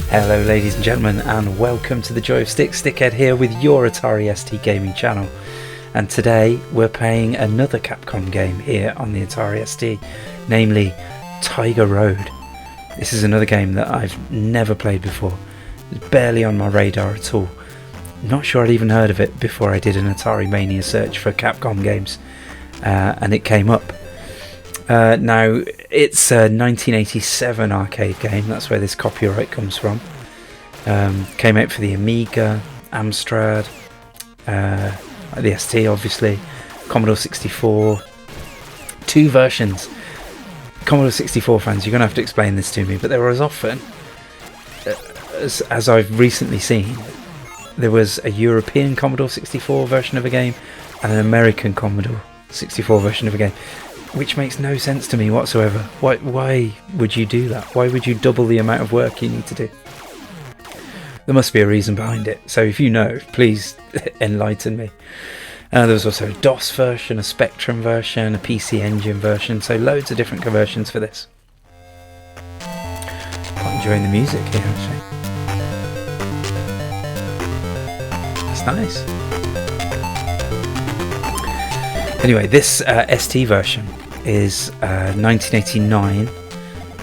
Hello ladies and gentlemen, and welcome to the Joy of Stick. Stickhead here with your Atari ST gaming channel, and today we're playing another Capcom game here on the Atari ST, namely Tiger Road. This is another game that I've never played before. It's barely on my radar at all. Not sure I'd even heard of it before I did an Atarimania search for Capcom games, and it came up. Now, it's a 1987 arcade game, that's where this copyright comes from. Came out for the Amiga, Amstrad, the ST obviously, Commodore 64, two versions. Commodore 64 fans, you're going to have to explain this to me, but there was often, as I've recently seen, there was a European Commodore 64 version of a game and an American Commodore 64 version of a game. Which makes no sense to me whatsoever. Why would you do that? Why would you double the amount of work you need to do? There must be a reason behind it. So if you know, please enlighten me. There was also a DOS version, a Spectrum version, a PC Engine version. So loads of different conversions for this. Quite enjoying the music here actually. That's nice. Anyway, this ST version is 1989,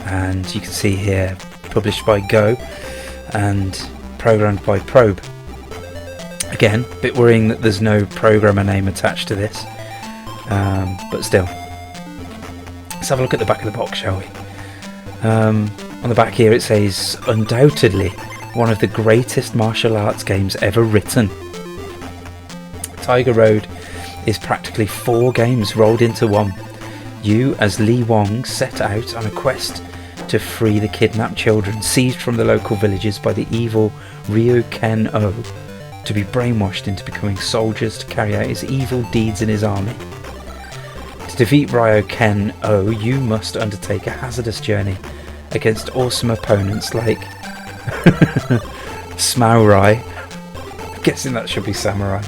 and you can see here published by Go and programmed by Probe. Again, a bit worrying that there's no programmer name attached to this, but still. Let's have a look at the back of the box, shall we? On the back here it says, undoubtedly one of the greatest martial arts games ever written. Tiger Road is practically 4 games rolled into one. You, as Li Wong, set out on a quest to free the kidnapped children seized from the local villages by the evil Ryu Ken-O, to be brainwashed into becoming soldiers to carry out his evil deeds in his army. To defeat Ryu Ken-O, you must undertake a hazardous journey against awesome opponents like Smaurai. I'm guessing that should be samurai.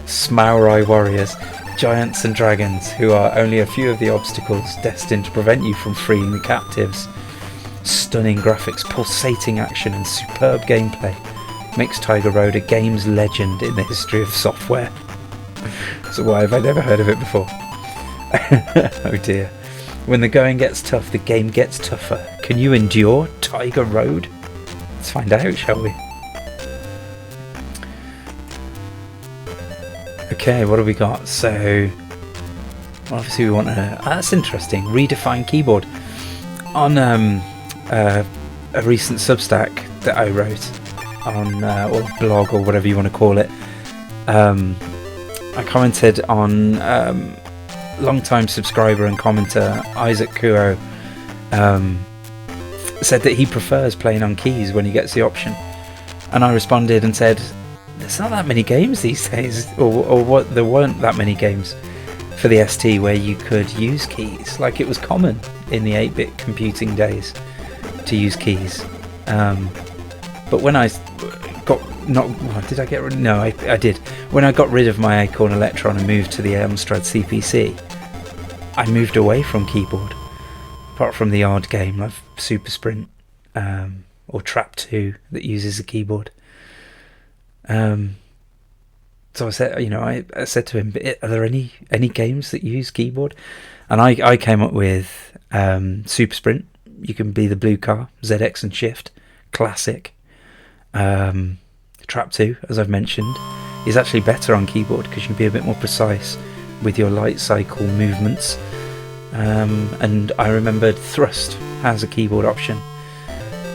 Smaurai warriors, giants and dragons, who are only a few of the obstacles destined to prevent you from freeing the captives. Stunning graphics, pulsating action and superb gameplay makes Tiger Road a game's legend in the history of software. So why have I never heard of it before? Oh dear. When the going gets tough, the game gets tougher. Can you endure Tiger Road? Let's find out, shall we? Okay, what have we got? So obviously we want to, that's interesting, redefine keyboard. On a recent Substack that I wrote on, or blog or whatever you want to call it, I commented on long-time subscriber and commenter Isaac Kuo said that he prefers playing on keys when he gets the option, and I responded and said there's not that many games these days, or what, there weren't that many games for the ST where you could use keys like it was common in the 8-bit computing days to use keys. But when I got I did. When I got rid of my Acorn Electron and moved to the Amstrad CPC, I moved away from keyboard, apart from the odd game like Super Sprint or Trap 2 that uses a keyboard. So I said, I said to him, are there any games that use keyboard? And I came up with Super Sprint. You can be the blue car, ZX and Shift, classic. Trap 2, as I've mentioned, is actually better on keyboard because you can be a bit more precise with your light cycle movements. And I remembered Thrust has a keyboard option.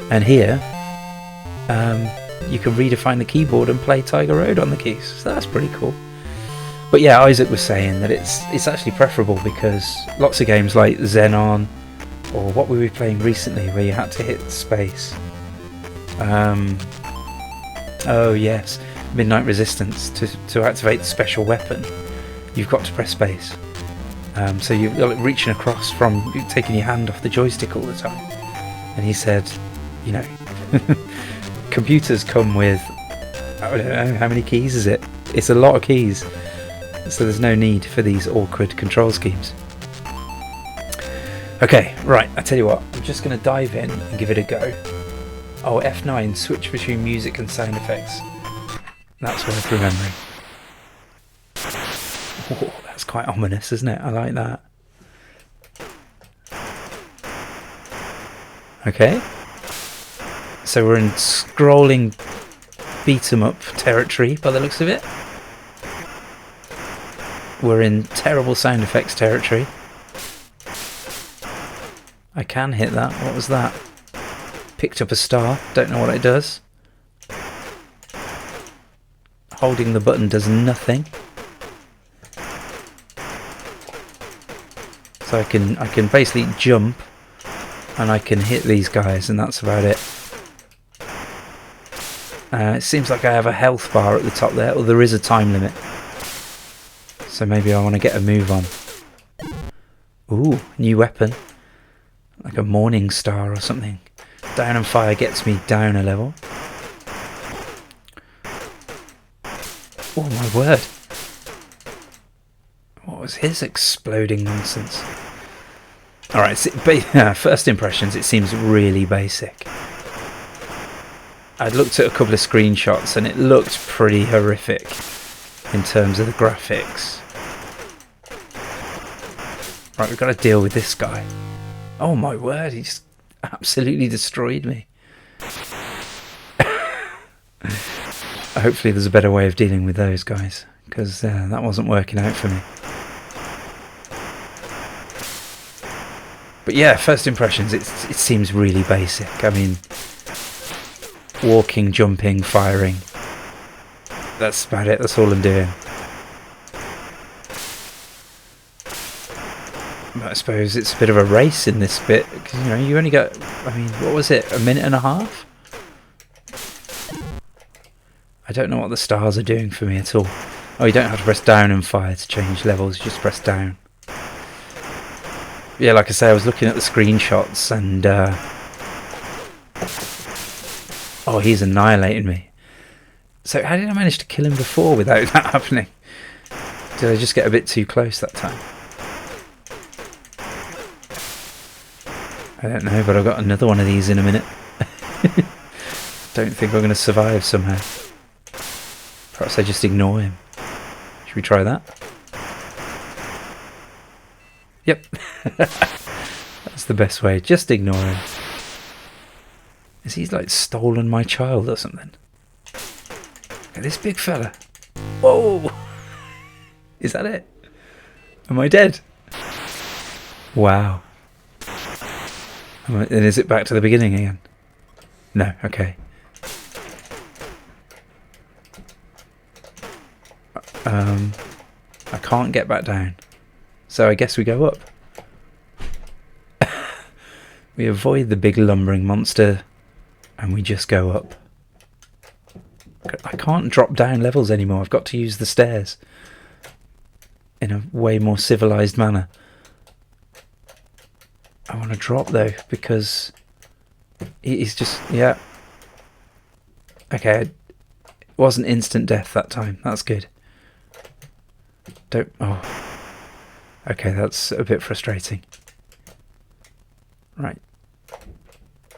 And here, you can redefine the keyboard and play Tiger Road on the keys. So that's pretty cool. But yeah, Isaac was saying that it's actually preferable because lots of games like Xenon, or what were we playing recently where you had to hit space? Oh yes, Midnight Resistance. To activate the special weapon, you've got to press space. So you're reaching across from taking your hand off the joystick all the time. And he said, computers come with, I don't know, how many keys is it? It's a lot of keys. So there's no need for these awkward control schemes. Okay, right, I tell you what, I'm just going to dive in and give it a go. Oh, F9, switch between music and sound effects. That's worth remembering. Oh, that's quite ominous, isn't it? I like that. Okay. So we're in scrolling beat-em-up territory by the looks of it. We're in terrible sound effects territory. I can hit that. What was that? Picked up a star. Don't know what it does. Holding the button does nothing. So I can basically jump and I can hit these guys, and that's about it. It seems like I have a health bar at the top there, or there is a time limit. So maybe I want to get a move on. Ooh, new weapon. Like a morning star or something. Down and fire gets me down a level. Oh my word. What was his exploding nonsense? Alright, first impressions, it seems really basic. I'd looked at a couple of screenshots and it looked pretty horrific in terms of the graphics. Right, we've got to deal with this guy. Oh my word, he just absolutely destroyed me. Hopefully there's a better way of dealing with those guys, because that wasn't working out for me. But yeah, first impressions, it seems really basic. I mean, walking, jumping, firing. That's about it, that's all I'm doing. But I suppose it's a bit of a race in this bit, because you know, you only got, I mean, what was it, a minute and a half? I don't know what the stars are doing for me at all. Oh, you don't have to press down and fire to change levels, you just press down. Yeah, like I say, I was looking at the screenshots and oh, he's annihilating me. So how did I manage to kill him before without that happening? Did I just get a bit too close that time? I don't know, but I've got another one of these in a minute. Don't think I'm going to survive somehow. Perhaps I just ignore him. Should we try that? Yep. That's the best way. Just ignore him. Is he like stolen my child or something? Look at this big fella. Whoa! Is that it? Am I dead? Wow. And is it back to the beginning again? No, okay. I can't get back down. So I guess we go up. We avoid the big lumbering monster and we just go up. I can't drop down levels anymore. I've got to use the stairs in a way more civilized manner. I want to drop though, because he's just, yeah. Okay, it wasn't instant death that time. That's good. Don't, oh. Okay, that's a bit frustrating. Right.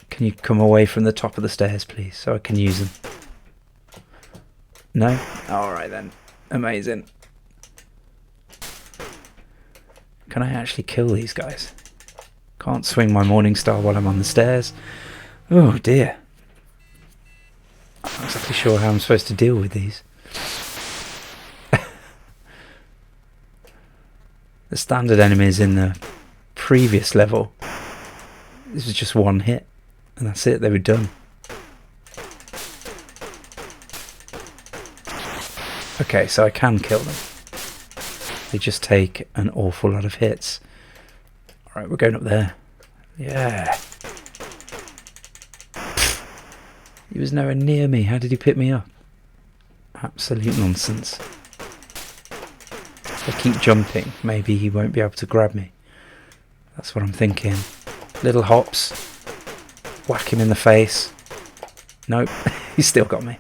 Can you come away from the top of the stairs, please, so I can use them? No? Alright then. Amazing. Can I actually kill these guys? Can't swing my morning star while I'm on the stairs. Oh dear. I'm not exactly sure how I'm supposed to deal with these. The standard enemies in the previous level, this was just one hit and that's it, they were done. Okay, so I can kill them. They just take an awful lot of hits. Alright, we're going up there. Yeah. He was nowhere near me. How did he pick me up? Absolute nonsense. If I keep jumping, maybe he won't be able to grab me. That's what I'm thinking. Little hops. Whack him in the face. Nope. He's still got me.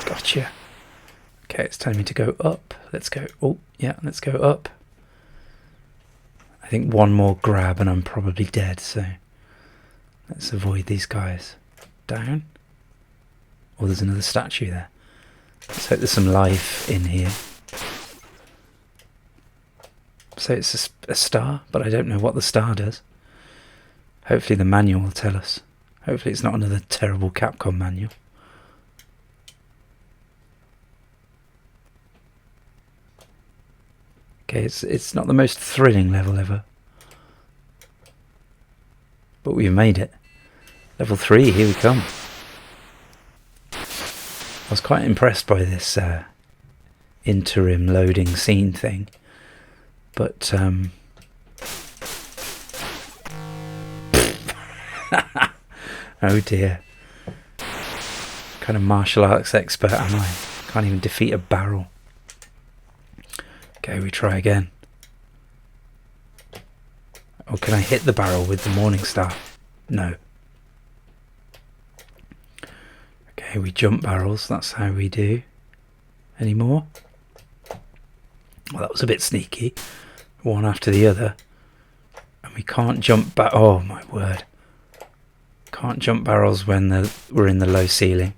Gotcha. Okay, it's telling me to go up. Let's go. Oh, yeah, let's go up. I think one more grab and I'm probably dead, so let's avoid these guys. Down. Oh, there's another statue there. Let's hope there's some life in here. So it's a star, but I don't know what the star does. Hopefully the manual will tell us. Hopefully it's not another terrible Capcom manual. Okay, it's not the most thrilling level ever. But we've made it. Level 3, here we come. I was quite impressed by this interim loading scene thing. But, oh dear. What kind of martial arts expert am I? Can't even defeat a barrel. Okay, we try again. Or can I hit the barrel with the Morning Star? No. Okay, we jump barrels. That's how we do. Any more? Well, that was a bit sneaky. One after the other. And we can't jump back. Oh, my word. Can't jump barrels when we're in the low ceiling.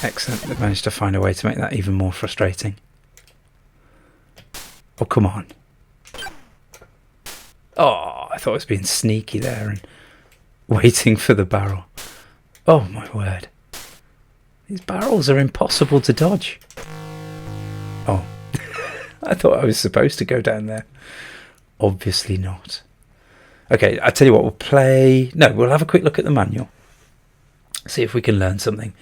Excellent. They've managed to find a way to make that even more frustrating. Oh, come on. Oh, I thought I was being sneaky there and waiting for the barrel. Oh, my word. These barrels are impossible to dodge. Oh, I thought I was supposed to go down there. Obviously not. Okay, I tell you what, we'll play... No, we'll have a quick look at the manual. See if we can learn something.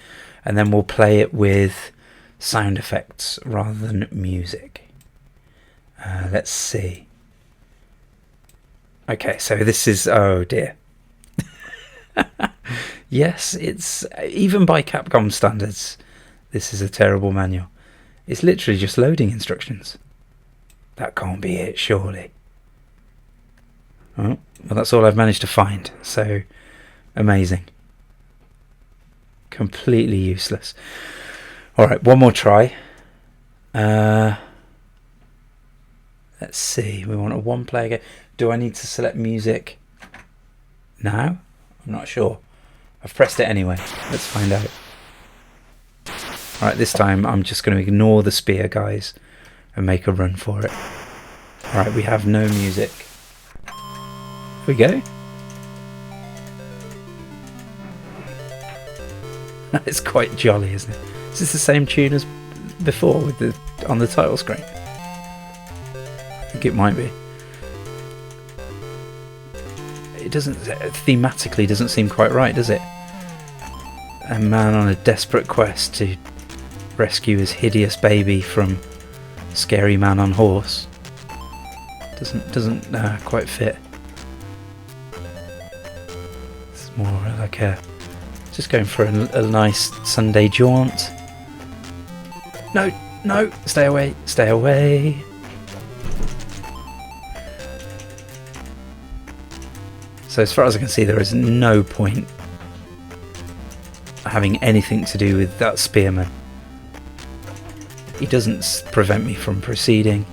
And then we'll play it with sound effects rather than music. Let's see. Okay, so this is... Oh, dear. Yes, it's... Even by Capcom standards, this is a terrible manual. It's literally just loading instructions. That can't be it, surely. Oh, well, that's all I've managed to find. So, amazing. Completely useless. Alright, one more try. Let's see. We want a one-player game. Do I need to select music now? I'm not sure. I've pressed it anyway. Let's find out. Alright, this time I'm just going to ignore the spear guys and make a run for it. Alright, we have no music. Here we go. It's quite jolly, isn't it? Is this the same tune as before with the on the title screen? I think it might be. It doesn't, thematically doesn't seem quite right, does it? A man on a desperate quest to rescue his hideous baby from scary man on horse. Doesn't quite fit. It's more like a just going for a nice Sunday jaunt. No, no, stay away, stay away. So as far as I can see, there is no point having anything to do with that spearman. He doesn't prevent me from proceeding.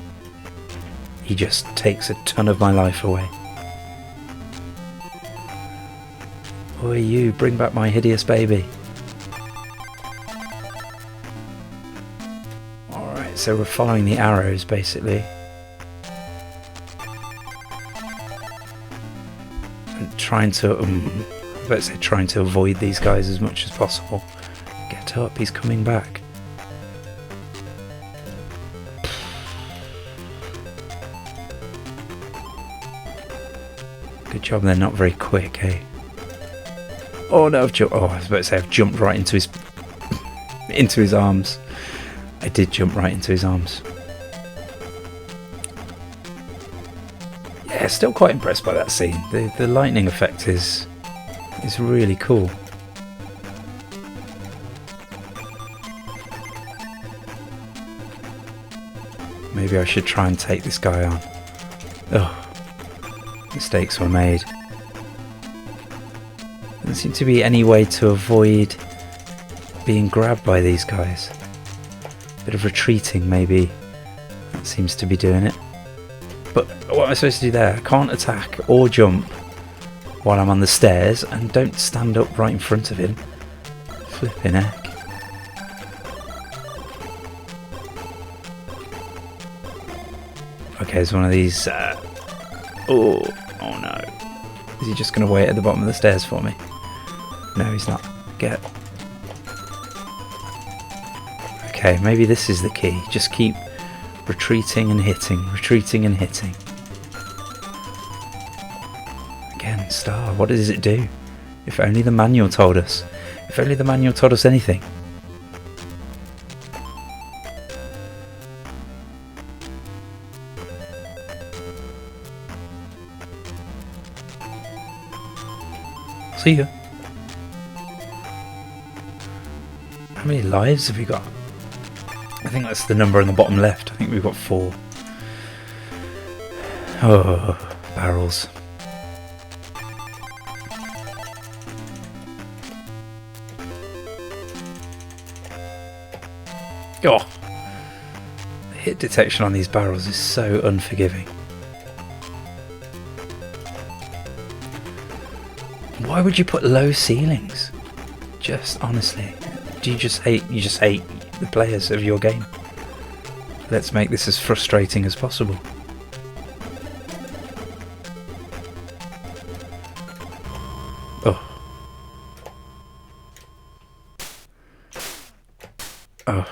He just takes a ton of my life away. Oi, you, bring back my hideous baby. Alright, so we're following the arrows, basically. And trying to, let's say trying to avoid these guys as much as possible. Get up, he's coming back. Good job they're not very quick, eh? Oh no, I was about to say I've jumped right into his arms. I did jump right into his arms. Yeah, still quite impressed by that scene. The lightning effect is really cool. Maybe I should try and take this guy on. Oh. Mistakes were made. Doesn't seem to be any way to avoid being grabbed by these guys. Bit of retreating maybe. That seems to be doing it. But what am I supposed to do there? I can't attack or jump while I'm on the stairs, and don't stand up right in front of him. Flipping heck. Okay, there's one of these... oh no. Is he just going to wait at the bottom of the stairs for me? No, he's not. Get. Okay, maybe this is the key. Just keep retreating and hitting, retreating and hitting. Again, star. What does it do? If only the manual told us. If only the manual told us anything. See ya. How many lives have we got? I think that's the number on the bottom left. I think we've got 4. Oh, barrels. Oh, the hit detection on these barrels is so unforgiving. Why would you put low ceilings? Just honestly, do you just hate the players of your game? Let's make this as frustrating as possible. Oh. Oh.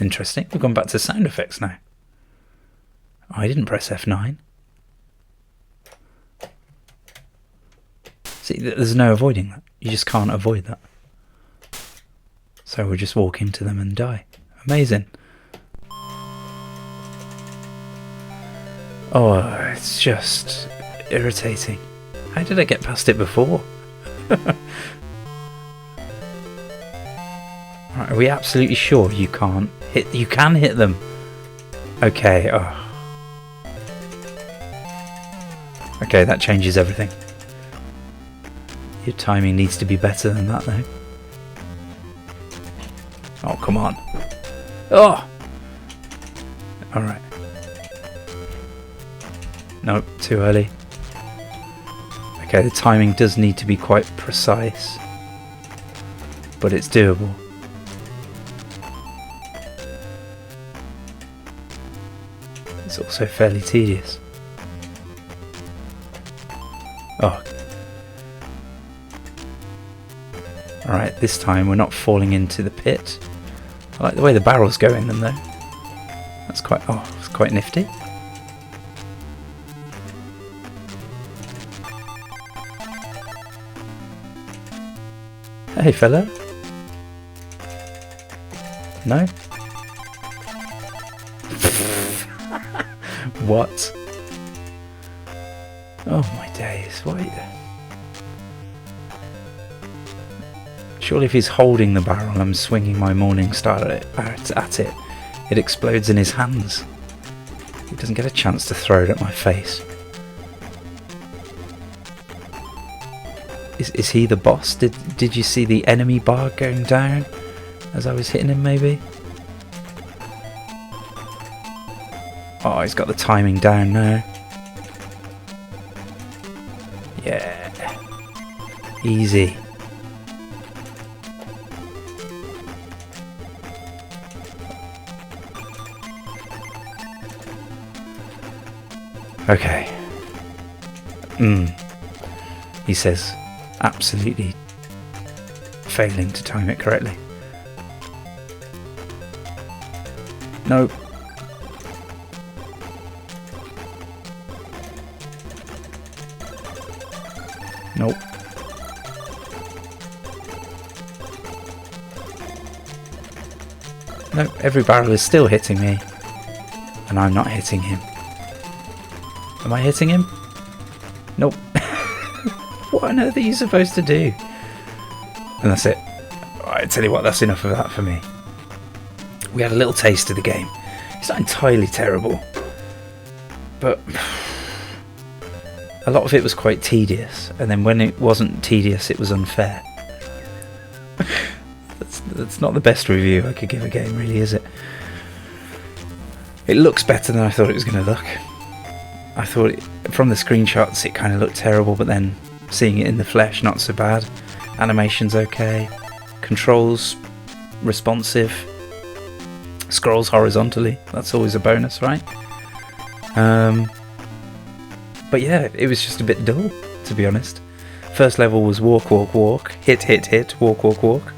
Interesting. We've gone back to sound effects now. I didn't press F9. See, there's no avoiding that. You just can't avoid that. So we'll just walk into them and die. Amazing. Oh, it's just irritating. How did I get past it before? Right, are we absolutely sure you can't hit? You can hit them. Okay. Oh. Okay, that changes everything. Your timing needs to be better than that, though. Oh, come on. Oh! Alright. Nope, too early. Okay, the timing does need to be quite precise. But it's doable. It's also fairly tedious. Oh. Alright, this time we're not falling into the pit. I like the way the barrels go in them though. That's quite, oh, it's quite nifty. Hey fella. No? What? Oh my days, what? Surely if he's holding the barrel, I'm swinging my morning star at it, it explodes in his hands. He doesn't get a chance to throw it at my face. Is he the boss? Did you see the enemy bar going down as I was hitting him maybe? Oh, he's got the timing down now. Yeah. Easy. Okay. He says, absolutely failing to time it correctly. Nope. Nope. Nope, every barrel is still hitting me, and I'm not hitting him. Am I hitting him? Nope. What on earth are you supposed to do? And that's it. I tell you what, that's enough of that for me. We had a little taste of the game. It's not entirely terrible, but a lot of it was quite tedious, and then when it wasn't tedious, it was unfair. That's not the best review I could give a game, really, is it? It looks better than I thought it was going to look. I thought from the screenshots it kind of looked terrible, but then seeing it in the flesh, not so bad. Animation's okay, controls responsive, scrolls horizontally, that's always a bonus, right? But yeah, it was just a bit dull, to be honest. First level was walk, walk, walk, hit, hit, hit, walk, walk, walk.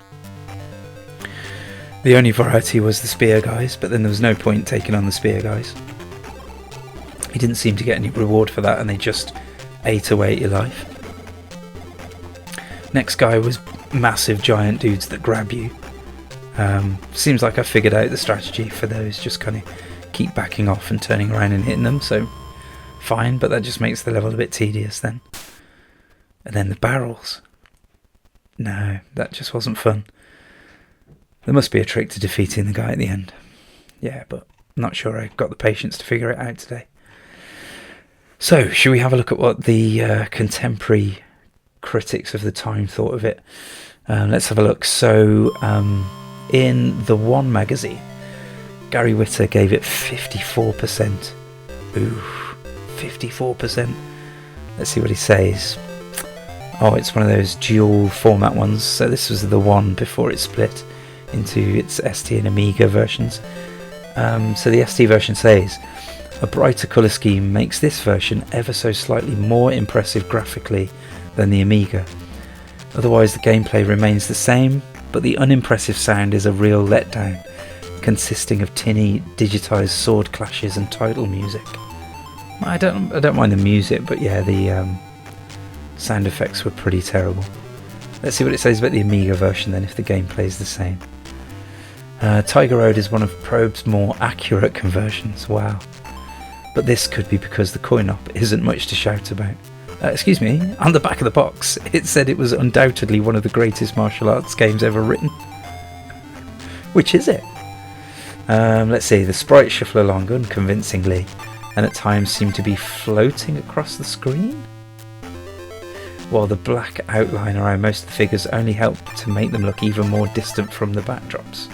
The only variety was the spear guys, but then there was no point taking on the spear guys. You didn't seem to get any reward for that, and they just ate away at your life. Next guy was massive giant dudes that grab you. Seems like I figured out the strategy for those, just kind of keep backing off and turning around and hitting them, so fine, but that just makes the level a bit tedious then. And then the barrels. No, that just wasn't fun. There must be a trick to defeating the guy at the end. Yeah, but I'm not sure I got the patience to figure it out today. So, should we have a look at what the contemporary critics of the time thought of it? Let's have a look. So, in The One magazine, Gary Whitta gave it 54%. Ooh, 54%. Let's see what he says. Oh, it's one of those dual format ones. So this was the one before it split into its ST and Amiga versions. So the ST version says, a brighter colour scheme makes this version ever so slightly more impressive graphically than the Amiga. Otherwise the gameplay remains the same, but the unimpressive sound is a real letdown, consisting of tinny, digitised sword clashes and title music. I don't mind the music, but yeah, the sound effects were pretty terrible. Let's see what it says about the Amiga version then, if the gameplay is the same. Tiger Road is one of Probe's more accurate conversions, wow. But this could be because the coin-op isn't much to shout about. Excuse me, on the back of the box it said it was undoubtedly one of the greatest martial arts games ever written. Which is it? Let's see, the sprites shuffle along unconvincingly and at times seem to be floating across the screen, while the black outline around most of the figures only help to make them look even more distant from the backdrops.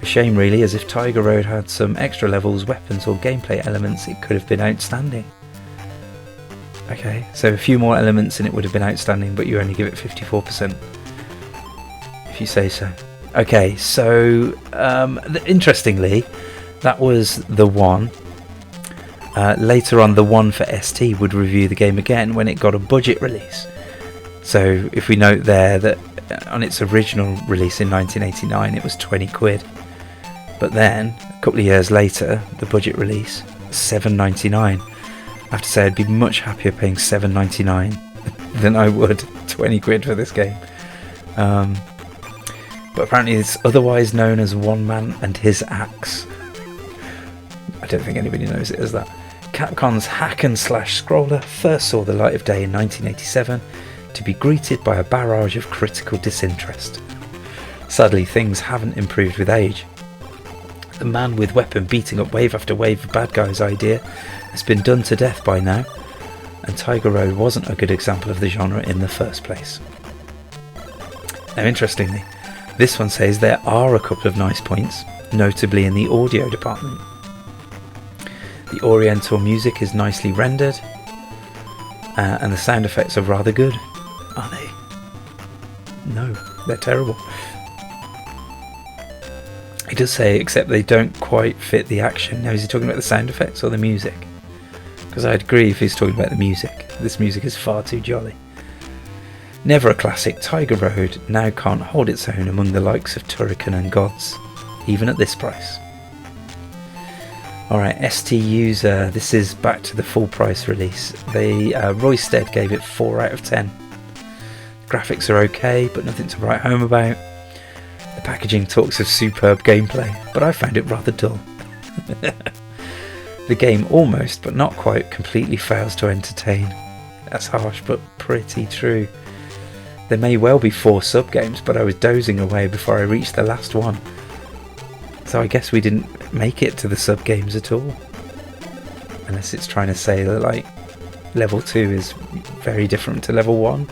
A shame really, as if Tiger Road had some extra levels, weapons or gameplay elements, it could have been outstanding. Okay, so a few more elements and it would have been outstanding, but you only give it 54%, if you say so. Okay, so interestingly, that was the one. Later on, the one for ST would review the game again when it got a budget release. So if we note there that on its original release in 1989 it was 20 quid, but then a couple of years later the budget release was $7.99. I have to say I'd be much happier paying $7.99 than I would 20 quid for this game. But apparently it's otherwise known as One Man and His Axe. I don't think anybody knows it as that. Capcom's hack and slash scroller first saw the light of day in 1987 to be greeted by a barrage of critical disinterest. Sadly, things haven't improved with age. The man with weapon beating up wave after wave of bad guys idea has been done to death by now, and Tiger Road wasn't a good example of the genre in the first place. Now interestingly, this one says there are a couple of nice points, notably in the audio department. The Oriental music is nicely rendered, and the sound effects are rather good. Are they? No, they're terrible. He does say, except they don't quite fit the action. Now, is he talking about the sound effects or the music? Because I'd agree if he's talking about the music. This music is far too jolly. Never a classic, Tiger Road now can't hold its own among the likes of Turrican and Gods, even at this price. Alright, ST User, this is back to the full price release. Roy Stead gave it 4 out of 10. Graphics are okay, but nothing to write home about. The packaging talks of superb gameplay, but I found it rather dull. The game almost, but not quite, completely fails to entertain. That's harsh, but pretty true. There may well be 4 sub-games, but I was dozing away before I reached the last one. So I guess we didn't make it to the sub-games at all. Unless it's trying to say that, like, level 2 is very different to level 1.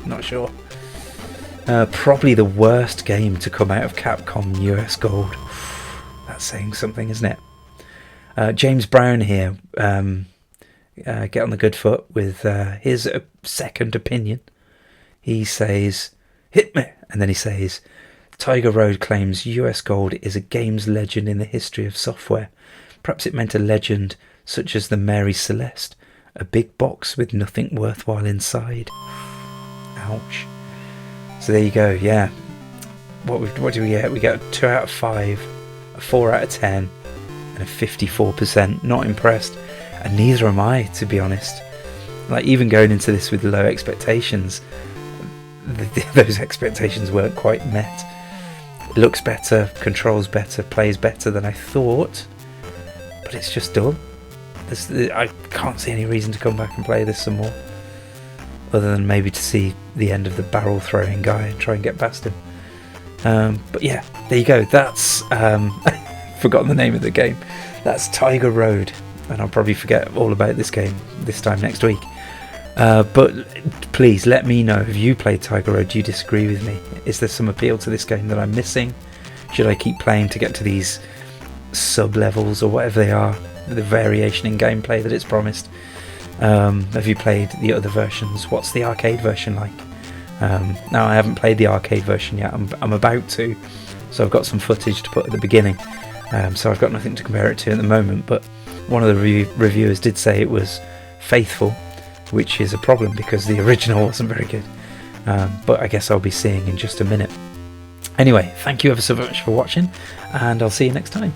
Not sure. Probably the worst game to come out of Capcom US Gold. That's saying something, isn't it? James Brown here, get on the good foot with his second opinion. He says, "Hit me," and then he says, "Tiger Road claims US Gold is a games legend in the history of software. Perhaps it meant a legend such as the Mary Celeste, a big box with nothing worthwhile inside." Ouch. So there you go. Yeah. What do we get? We get a 2 out of 5, a 4 out of 10, and a 54%. Not impressed, and neither am I, to be honest. Like, even going into this with low expectations, those expectations weren't quite met. It looks better, controls better, plays better than I thought, but it's just dull. I can't see any reason to come back and play this some more, other than maybe to see the end of the barrel throwing guy and try and get past him. But yeah, there you go. That's I've forgotten the name of the game. That's Tiger Road, and I'll probably forget all about this game this time next week. But please let me know, have you played Tiger Road? Do you disagree with me? Is there some appeal to this game that I'm missing? Should I keep playing to get to these sub-levels or whatever they are, the variation in gameplay that it's promised? Have you played the other versions? What's the arcade version like? Now, I haven't played the arcade version yet. I'm about to, so I've got some footage to put at the beginning, so I've got nothing to compare it to at the moment, but one of the reviewers did say it was faithful, which is a problem because the original wasn't very good, but I guess I'll be seeing in just a minute. Anyway, thank you ever so much for watching, and I'll see you next time.